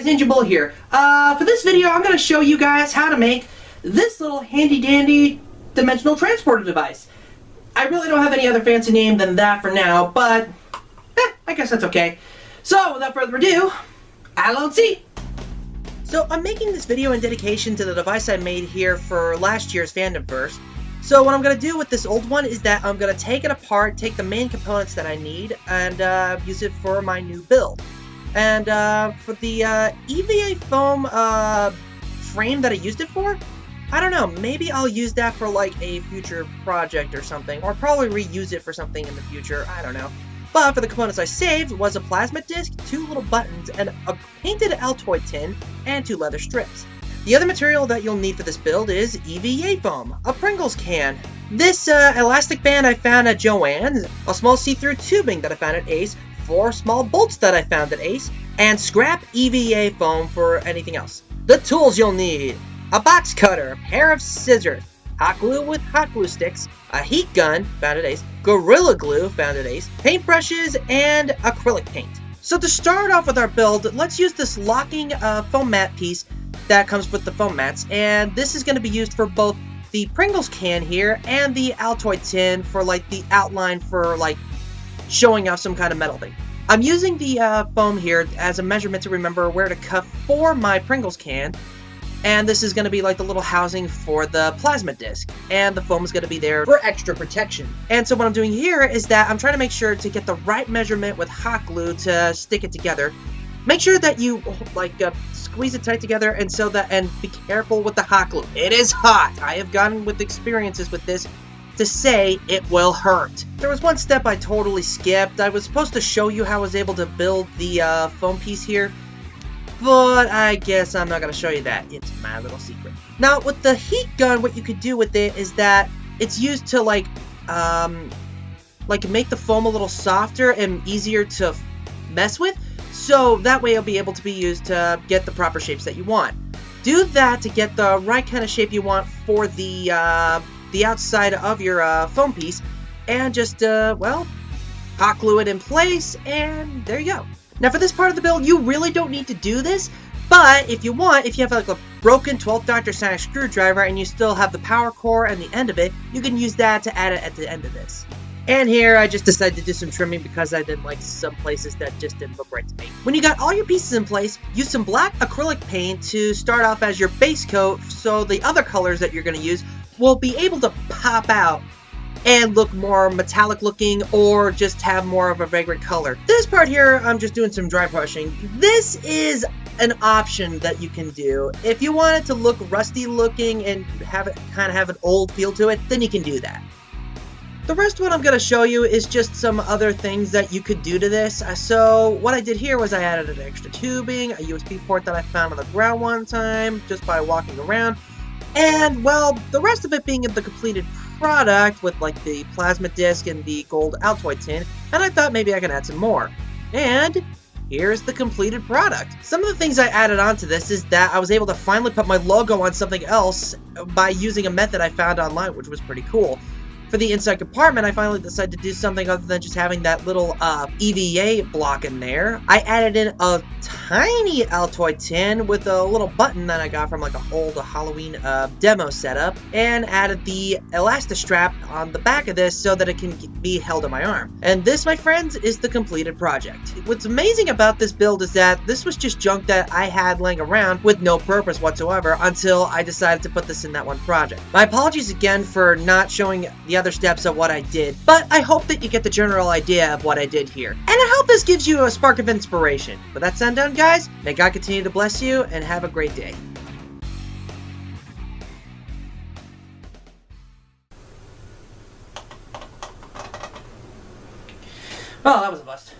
Ninja Bull here. For this video, I'm going to show you guys how to make this little handy-dandy dimensional transporter device. I really don't have any other fancy name than that for now, but I guess that's okay. So, without further ado, I'll see. So, I'm making this video in dedication to the device I made here for last year's Fandomverse. So what I'm going to do with this old one is that I'm going to take it apart, take the main components that I need, and use it for my new build. And for the EVA foam frame that I used it for, I don't know, maybe I'll use that for like a future project or something, or probably reuse it for something in the future, I don't know. But for the components I saved was a plasma disc, 2 little buttons, and a painted Altoid tin, and 2 leather strips. The other material that you'll need for this build is EVA foam, a Pringles can, this elastic band I found at Joann's, a small see-through tubing that I found at Ace, 4 small bolts that I found at Ace, and scrap EVA foam for anything else. The tools you'll need: a box cutter, a pair of scissors, hot glue with hot glue sticks, a heat gun found at Ace, Gorilla Glue found at Ace, paintbrushes, and acrylic paint. So to start off with our build, let's use this locking foam mat piece that comes with the foam mats, and this is going to be used for both the Pringles can here and the Altoid tin for like the outline for like showing off some kind of metal thing. I'm using the foam here as a measurement to remember where to cut for my Pringles can, and this is going to be like the little housing for the plasma disc, and the foam is going to be there for extra protection. And so what I'm doing here is that I'm trying to make sure to get the right measurement with hot glue to stick it together. Make sure that you like squeeze it tight together, and so that, and be careful with the hot glue. It is hot. I have gotten with experiences with this to say it will hurt. There was one step I totally skipped. I was supposed to show you how I was able to build the foam piece here, but I guess I'm not going to show you that. It's my little secret. Now, with the heat gun, what you could do with it is that it's used to like make the foam a little softer and easier to mess with. So that way it'll be able to be used to get the proper shapes that you want. Do that to get the right kind of shape you want for the outside of your foam piece, and just, well, hot glue it in place, and there you go. Now for this part of the build, you really don't need to do this, but if you want, if you have like a broken 12th Doctor sonic screwdriver and you still have the power core and the end of it, you can use that to add it at the end of this. And here, I just decided to do some trimming because I didn't like some places that just didn't look right to me. When you got all your pieces in place, use some black acrylic paint to start off as your base coat, so the other colors that you're going to use will be able to pop out and look more metallic looking, or just have more of a vibrant color. This part here, I'm just doing some dry brushing. This is an option that you can do. If you want it to look rusty looking and have it kind of have an old feel to it, then you can do that. The rest of what I'm going to show you is just some other things that you could do to this. So what I did here was I added an extra tubing, a USB port that I found on the ground one time just by walking around, and well, the rest of it being the completed product with like the plasma disc and the gold Altoid tin, and I thought maybe I could add some more. And here's the completed product. Some of the things I added onto this is that I was able to finally put my logo on something else by using a method I found online, which was pretty cool. For the inside compartment, I finally decided to do something other than just having that little EVA block in there. I added in a tiny Altoid tin with a little button that I got from like an old Halloween demo setup, and added the elastostrap on the back of this so that it can be held on my arm. And this, my friends, is the completed project. What's amazing about this build is that this was just junk that I had laying around with no purpose whatsoever until I decided to put this in that one project. My apologies again for not showing the other steps of what I did, but I hope that you get the general idea of what I did here. And I hope this gives you a spark of inspiration. With that said and done, guys, may God continue to bless you, and have a great day. Oh, that was a bust.